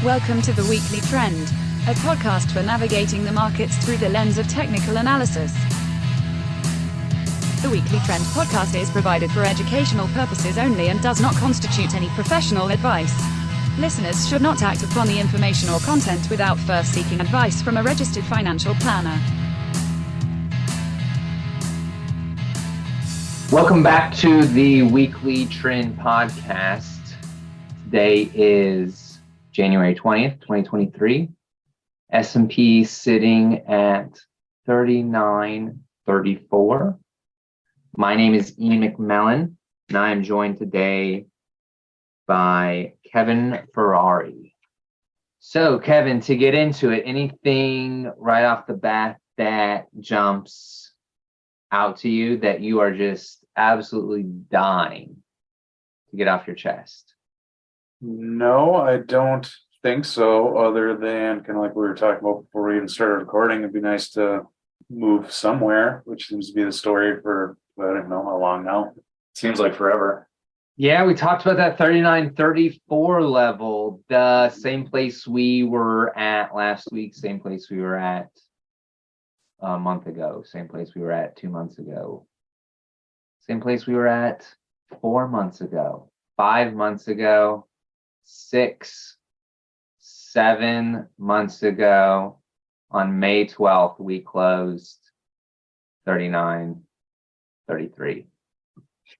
Welcome to The Weekly Trend, a podcast for navigating the markets through the lens of technical analysis. The Weekly Trend podcast is provided for educational purposes only and does not constitute any professional advice. Listeners should not act upon the information or content without first seeking advice from a registered financial planner. Welcome back to the Weekly Trend podcast. Today is January 20th, 2023. S&P sitting at 39.34. My name is Ian McMillan, and I am joined today by Kevin Ferrari. So, Kevin, to get into it, anything right off the bat that jumps out to you that you are just absolutely dying to get off your chest? No, I don't think so, other than kind of like we were talking about before we even started recording. It'd be nice to move somewhere, which seems to be the story for, I don't know how long now. Seems like forever. Yeah, we talked about that 39.34 level, the same place we were at last week, same place we were at a month ago, same place we were at 2 months ago, same place we were at 4 months ago, 5 months ago, 6, 7 months ago. On May 12th, we closed 39.33.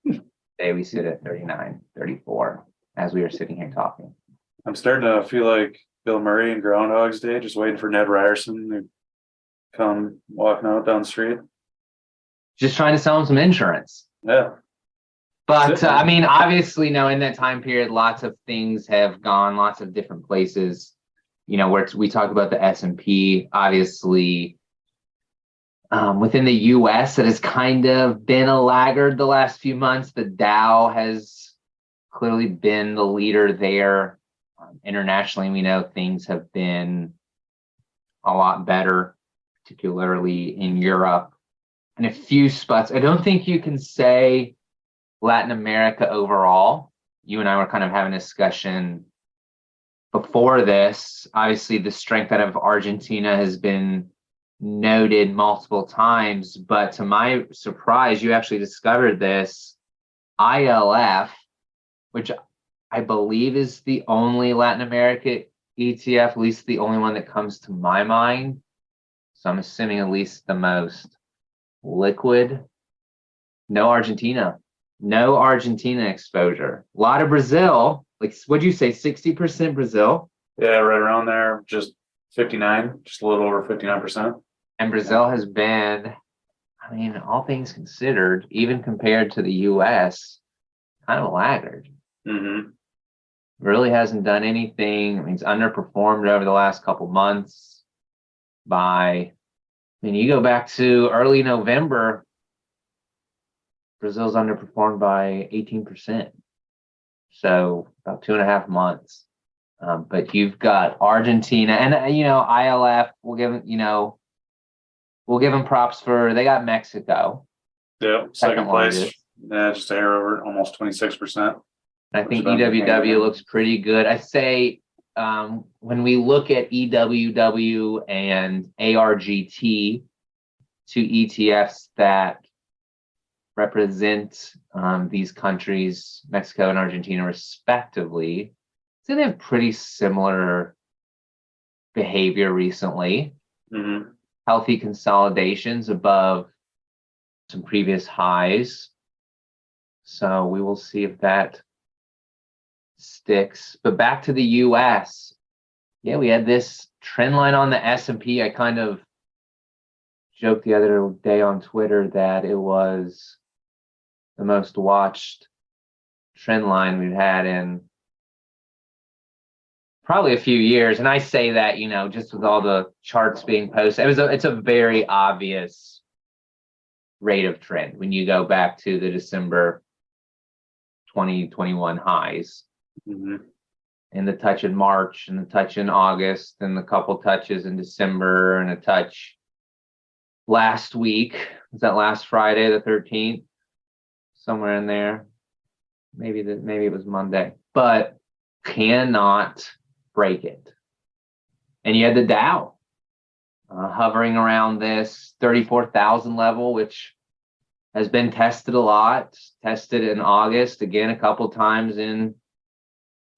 Today we sit at 39.34 as we are sitting here talking. I'm starting to feel like Bill Murray in Groundhog's Day, just waiting for Ned Ryerson to come walking out down the street. Just trying to sell him some insurance. Yeah. But I mean, obviously, in that time period, lots of things have gone, lots of different places. Where we talk about the S&P, obviously, within the U.S., it has kind of been a laggard the last few months. The Dow has clearly been the leader there. Internationally, we know things have been a lot better, particularly in Europe. And a few spots. I don't think you can say Latin America overall. You and I were kind of having a discussion before this. Obviously, the strength out of Argentina has been noted multiple times, but to my surprise, you actually discovered this ILF, which I believe is the only Latin America ETF, at least the only one that comes to my mind. So I'm assuming at least the most liquid. No Argentina exposure. A lot of Brazil. Like, what'd you say, 60% Brazil? Yeah, right around there, just 59, just a little over 59%. And Brazil has been, I mean, all things considered, even compared to the U.S., kind of a laggard. Mm-hmm. Really hasn't done anything. I mean, it's underperformed over the last couple months you go back to early November, Brazil's underperformed by 18%. So about 2.5 months. But you've got Argentina and, ILF, we'll give them props for, they got Mexico. Yeah, second place. Largest. Yeah, just a hair over, almost 26%. I think EWW looks pretty good. I say when we look at EWW and ARGT, two ETFs that represent these countries, Mexico and Argentina, respectively, it's in a pretty similar behavior recently. Mm-hmm. Healthy consolidations above some previous highs. So we will see if that sticks. But back to the U.S. Yeah, we had this trend line on the S&P. I kind of joked the other day on Twitter that it was the most watched trend line we've had in probably a few years. And I say that, just with all the charts being posted, it's a very obvious rate of trend when you go back to the December 2021 highs. Mm-hmm. And the touch in March and the touch in August and the couple touches in December and a touch last week. Was that last Friday, the 13th? Somewhere in there. Maybe it was Monday. But cannot break it. And you had the Dow hovering around this 34,000 level, which has been tested a lot, tested in August, again, a couple times in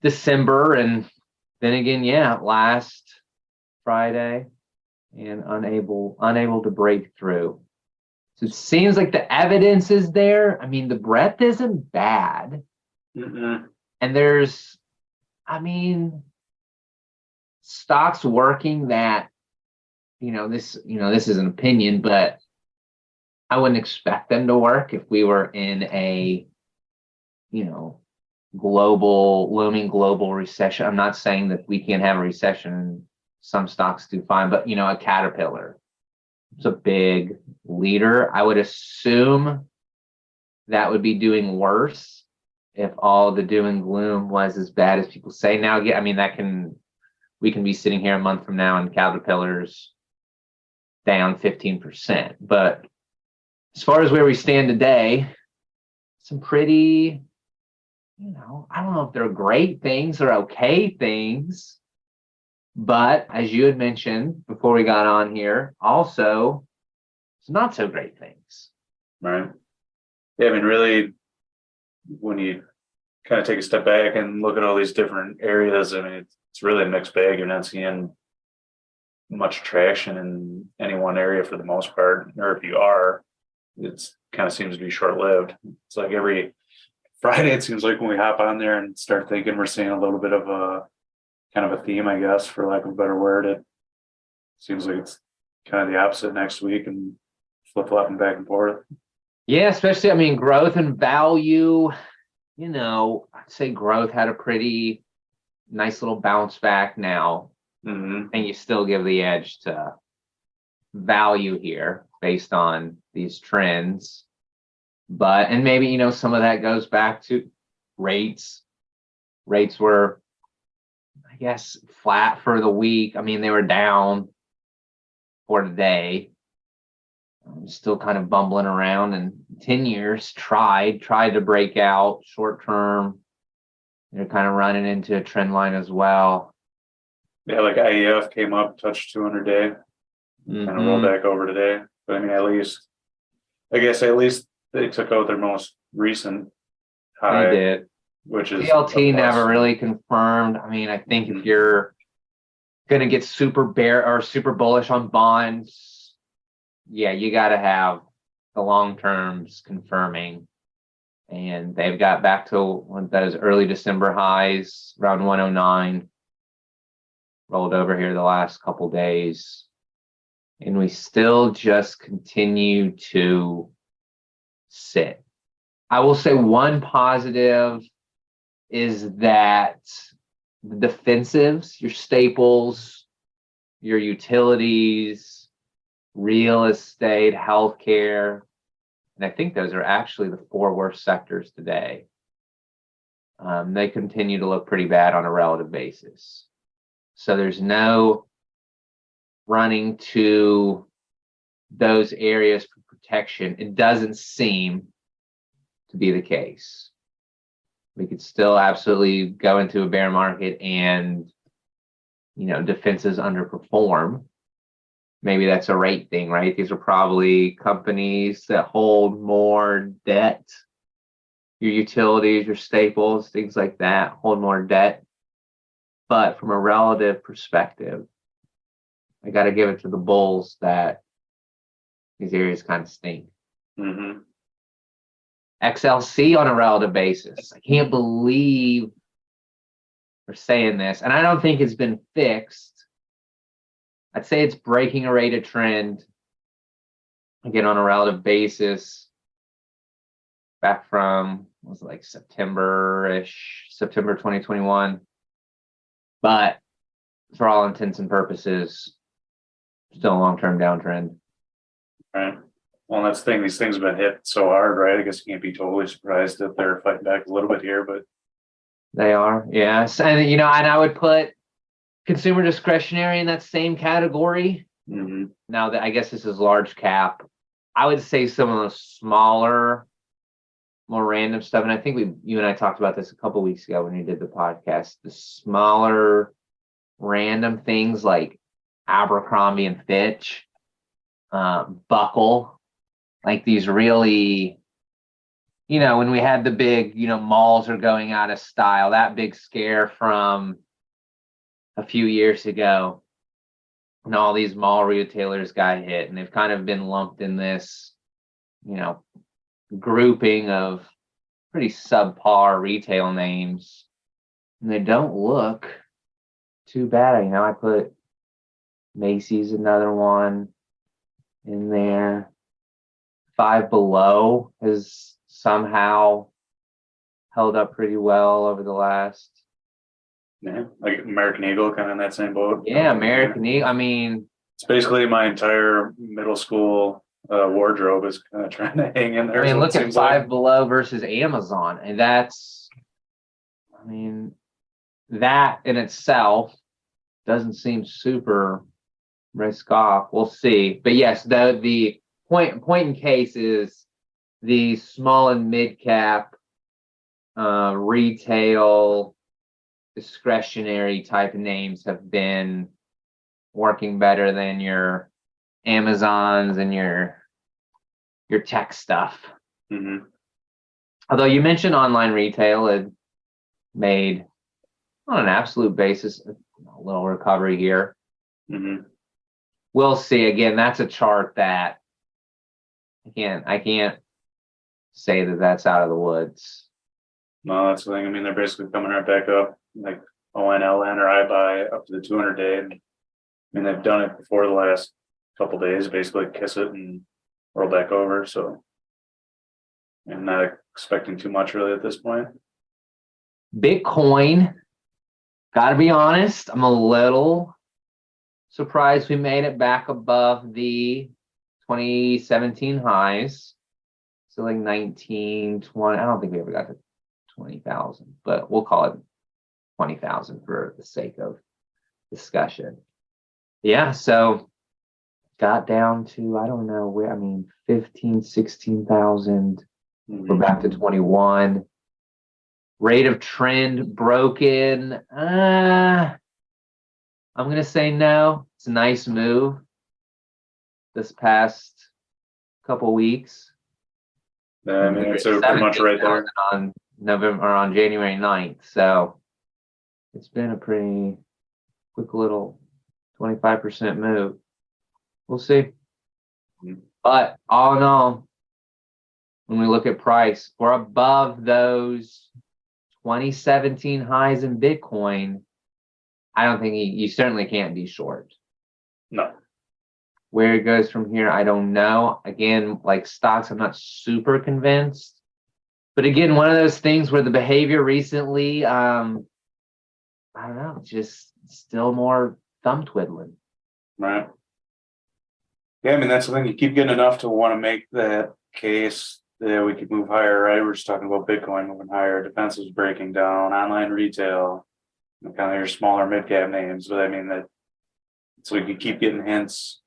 December, and then again, last Friday, and unable to break through. So it seems like the evidence is there. I mean, the breadth isn't bad. Mm-mm. And there's, stocks working that, this is an opinion, but I wouldn't expect them to work if we were in a, looming global recession. I'm not saying that we can't have a recession. Some stocks do fine, but a Caterpillar, it's a big leader. I would assume that would be doing worse if all the doom and gloom was as bad as people say. Now, we can be sitting here a month from now and Caterpillar's down 15%. But as far as where we stand today, some pretty, I don't know if they're great things or okay things, but as you had mentioned before we got on here, also it's not so great things. Right. Yeah, I mean, really, when you kind of take a step back and look at all these different areas, I mean, it's really a mixed bag. You're not seeing much traction in any one area for the most part, or if you are, it's kind of seems to be short-lived. It's like every Friday, it seems like when we hop on there and start thinking, we're seeing a little bit of a kind of a theme, I guess, for lack of a better word. It seems like it's kind of the opposite next week and flip-flopping back and forth. Yeah, especially, growth and value, I'd say growth had a pretty nice little bounce back now. Mm-hmm. And you still give the edge to value here based on these trends. But, and maybe, some of that goes back to rates. Rates were, I guess, flat for the week. They were down for today. Still kind of bumbling around, and 10 years tried to break out short term. They're kind of running into a trend line as well. Yeah, like IEF came up, touched 200-day, kind of rolled back over today. But at least they took out their most recent high. They did. Which is PLT never really confirmed. I think if you're going to get super bullish on bonds, you got to have the long terms confirming. And they've got back to those early December highs around 109, rolled over here the last couple days. And we still just continue to sit. I will say one positive is that the defensives, your staples, your utilities, real estate, healthcare, and I think those are actually the 4 worst sectors today. They continue to look pretty bad on a relative basis. So there's no running to those areas for protection. It doesn't seem to be the case. We could still absolutely go into a bear market and, defenses underperform. Maybe that's a rate thing, right? These are probably companies that hold more debt. Your utilities, your staples, things like that hold more debt. But from a relative perspective, I got to give it to the bulls that these areas kind of stink. Mm-hmm. XLC on a relative basis. I can't believe we're saying this, and I don't think it's been fixed. I'd say it's breaking a rated trend, again, on a relative basis, back from, September-ish, September 2021. But for all intents and purposes, still a long-term downtrend. Right. Well, that's the thing. These things have been hit so hard, right? I guess you can't be totally surprised that they're fighting back a little bit here, but they are, yes. And and I would put consumer discretionary in that same category. Mm-hmm. Now that I guess this is large cap, I would say some of the smaller, more random stuff. And I think you and I talked about this a couple weeks ago when we did the podcast. The smaller random things like Abercrombie and Fitch, Buckle, like these really, when we had the big, malls are going out of style, that big scare from a few years ago, and all these mall retailers got hit, and they've kind of been lumped in this, grouping of pretty subpar retail names, and they don't look too bad. I put Macy's, another one in there. Five Below has somehow held up pretty well over the last. Yeah, like American Eagle, kind of in that same boat. Yeah, American Eagle. I mean, it's basically my entire middle school wardrobe is kind of trying to hang in there. Look at Five Below versus Amazon, and that's, that in itself doesn't seem super risk off. We'll see. But yes, the point in case is the small and mid cap retail discretionary type of names have been working better than your Amazons and your tech stuff. Mm-hmm. Although you mentioned online retail had made, on an absolute basis, a little recovery here. Mm-hmm. We'll see. Again, that's a chart that I can't say that that's out of the woods. No, that's the thing. They're basically coming right back up, like ONLN or iBuy up to the 200-day. They've done it before the last couple days, basically kiss it and roll back over. So I'm not expecting too much really at this point. Bitcoin, gotta be honest, I'm a little surprised we made it back above the 2017 highs. So like 19, 20. I don't think we ever got to 20,000, but we'll call it 20,000 for the sake of discussion. Yeah, so got down to, I don't know where, 15, 16,000. We're back to 21. Rate of trend broken. I'm going to say no. It's a nice move this past couple weeks. It's pretty much right there on November or on January 9th. So it's been a pretty quick little 25% move. We'll see. But all in all, when we look at price, we're above those 2017 highs in Bitcoin. I don't think you certainly can't be short. No. Where it goes from here, I don't know. Again, like stocks, I'm not super convinced. But again, one of those things where the behavior recently, I don't know, just still more thumb twiddling. Right. Yeah, that's the thing. You keep getting enough to want to make that case that we could move higher, right? We're just talking about Bitcoin moving higher, defense is breaking down, online retail, kind of your smaller mid-cap names. But that, so we could keep getting hints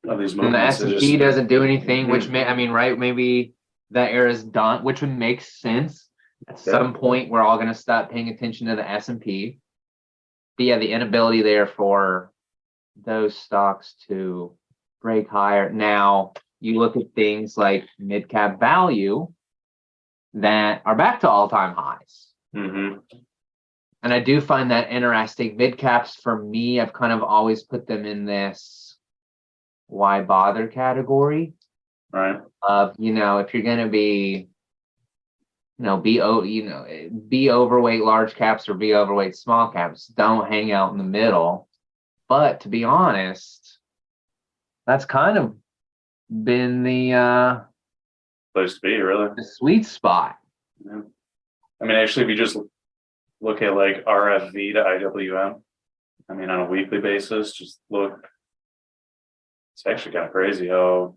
of these movements. And the S&P doesn't do anything, which right? Maybe that era is done, which would make sense. At some point, we're all going to stop paying attention to the S&P. But yeah, the inability there for those stocks to break higher. Now, you look at things like mid-cap value that are back to all-time highs. Mm-hmm. And I do find that interesting. Mid-caps, for me, I've kind of always put them in this why bother category. Right. Of, if you're going to be, be overweight large caps or be overweight small caps, don't hang out in the middle. But to be honest, that's kind of been the place to be, really. The sweet spot. Yeah. Actually, if you just look at like RFV to IWM, on a weekly basis, just look, it's actually kind of crazy how,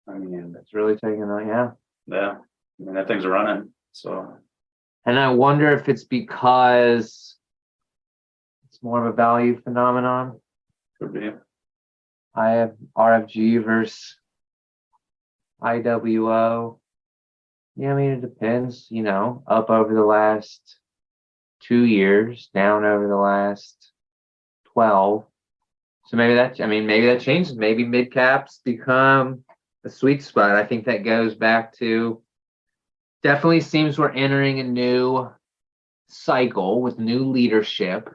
it's really taking on, yeah. Yeah. That thing's running. So, and I wonder if it's because it's more of a value phenomenon. Could be. I have RFG versus IWO. Yeah, it depends, up over the last 2 years, down over the last 12. So maybe that changes. Maybe mid caps become a sweet spot. I think that goes back to, definitely seems we're entering a new cycle with new leadership.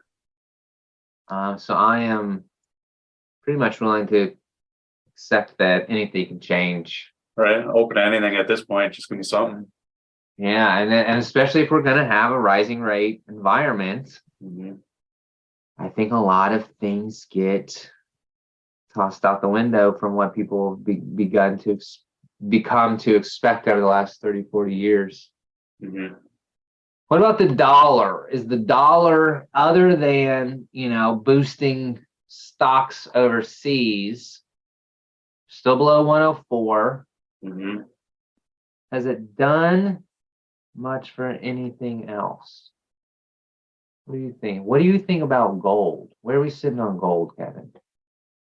So I am pretty much willing to accept that anything can change. Right, open to anything at this point, just give me something. Yeah, and especially if we're going to have a rising rate environment, I think a lot of things get tossed out the window from what people have begun to become to expect over the last 30, 40 years. What about the dollar? Is the dollar, other than, boosting stocks overseas, still below 104? Has it done much for anything else? What do you think? What do you think about gold? Where are we sitting on gold, Kevin?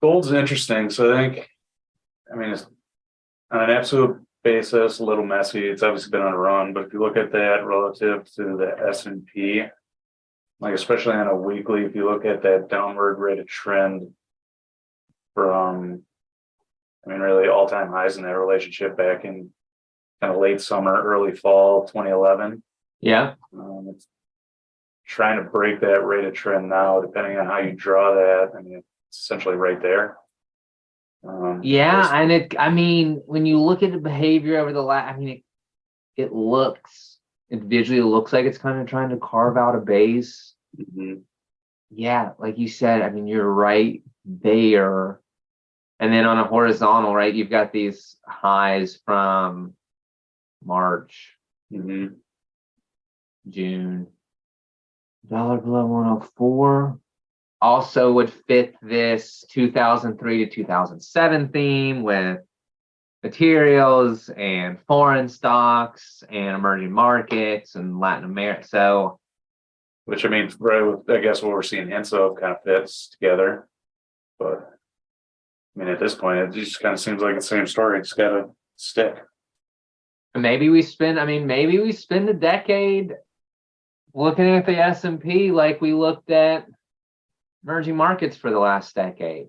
Gold's interesting. So it's on an absolute basis, a little messy. It's obviously been on a run, but if you look at that relative to the S&P, like especially on a weekly, if you look at that downward rate of trend from, really all-time highs in that relationship back in kind of late summer, early fall 2011. Yeah. It's trying to break that rate of trend now, depending on how you draw that. It's essentially right there. Yeah, and when you look at the behavior over the last, it visually looks like it's kind of trying to carve out a base. Yeah, like you said, you're right there. And then on a horizontal, right, you've got these highs from March, June. Dollar below 104 also would fit this 2003 to 2007 theme with materials and foreign stocks and emerging markets and Latin America. So, which right with, I guess what we're seeing hints of kind of fits together. But at this point, it just kind of seems like the same story. It's got to stick. Maybe we spend a decade looking at the S&P like we looked at emerging markets for the last decade.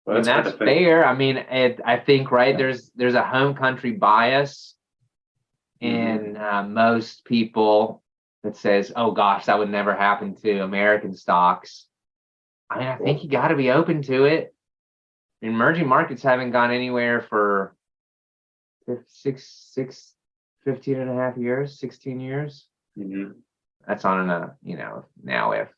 Well, that's fair. I think, right, there's a home country bias in most people that says, oh gosh, that would never happen to American stocks. I think you got to be open to it. Emerging markets haven't gone anywhere for 15 and a half years, 16 years. That's on now if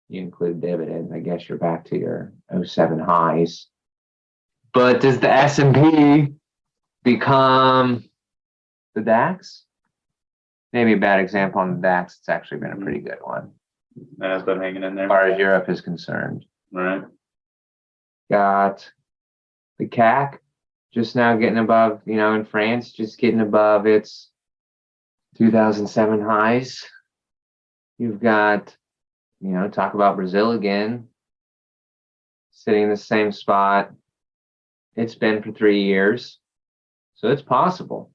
you include dividends, I guess you're back to your 07 highs. But does the S&P become the DAX? Maybe a bad example on the DAX. It's actually been a pretty good one. That has been hanging in there. As far as Europe is concerned. Right. Got the CAC just now getting above, in France, just getting above its 2007 highs. You've got, talk about Brazil again, sitting in the same spot it's been for 3 years. So it's possible,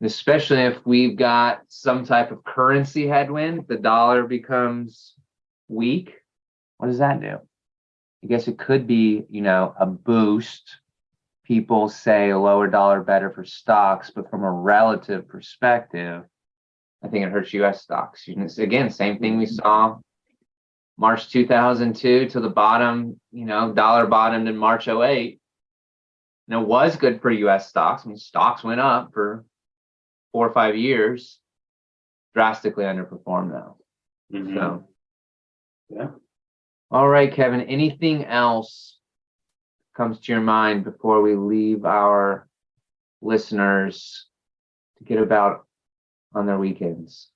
especially if we've got some type of currency headwind, the dollar becomes weak. What does that do? I guess it could be, a boost. People say a lower dollar better for stocks, but from a relative perspective, I think it hurts U.S. stocks. Again, same thing we saw March 2002 to the bottom, dollar bottomed in March 08. And it was good for U.S. stocks. Stocks went up for 4 or 5 years, drastically underperformed though. So, yeah. All right, Kevin, anything else comes to your mind before we leave our listeners to get about on their weekends?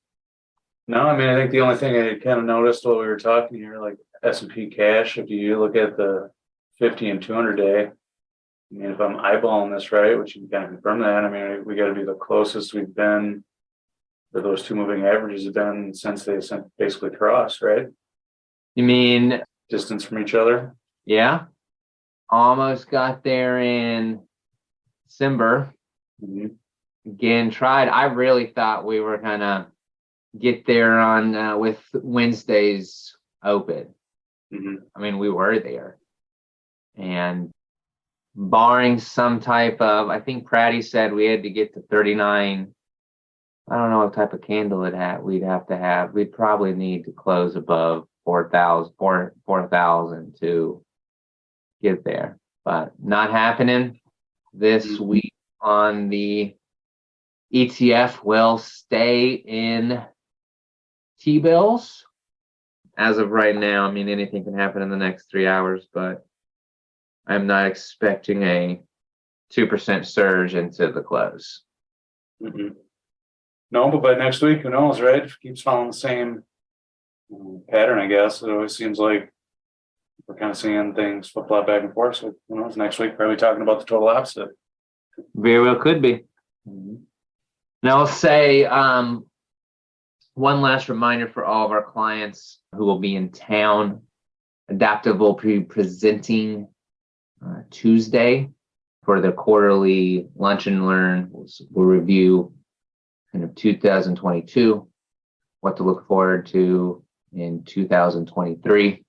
No, I think the only thing I kind of noticed while we were talking here, like S&P cash, if you look at the 50 and 200 day, if I'm eyeballing this right, which you can kind of confirm that, we got to be the closest we've been that those two moving averages have been since they basically crossed, right? You mean distance from each other? Yeah. Almost got there in December. Again, tried. I really thought we were gonna get there on with Wednesday's open. Mhm. I mean, we were there. And barring some type of, I think Pratty said we had to get to 39. I don't know what type of candle we'd have to have. We'd probably need to close above 4,000 to get there, but not happening this week on the ETF. Will stay in T-bills as of right now. I mean, anything can happen in the next 3 hours, but I'm not expecting a 2% surge into the close. Mhm. No, but by next week, who knows, right? If it keeps following the same pattern, I guess. It always seems like we're kind of seeing things flip flop back and forth. So who knows? Next week, probably talking about the total opposite. Very well could be. Now I'll say one last reminder for all of our clients who will be in town. Adaptive will be presenting Tuesday for the quarterly lunch and learn. We'll review kind of 2022, what to look forward to in 2023.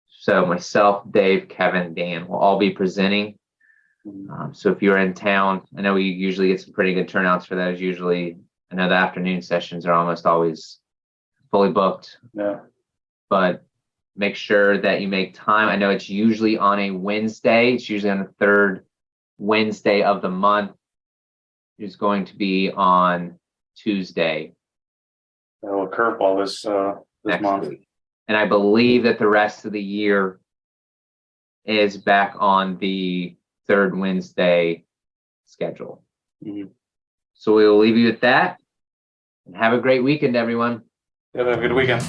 So myself, Dave, Kevin, Dan will all be presenting. So if you're in town, I know we usually get some pretty good turnouts for those. Usually, I know the afternoon sessions are almost always fully booked. Yeah. But make sure that you make time. I know it's usually on a Wednesday. It's usually on the third Wednesday of the month. It's going to be on Tuesday. A little curveball this Next month. week. And I believe that the rest of the year is back on the third Wednesday schedule. Mhm. So we will leave you at that. And have a great weekend, everyone. Yeah, have a good weekend.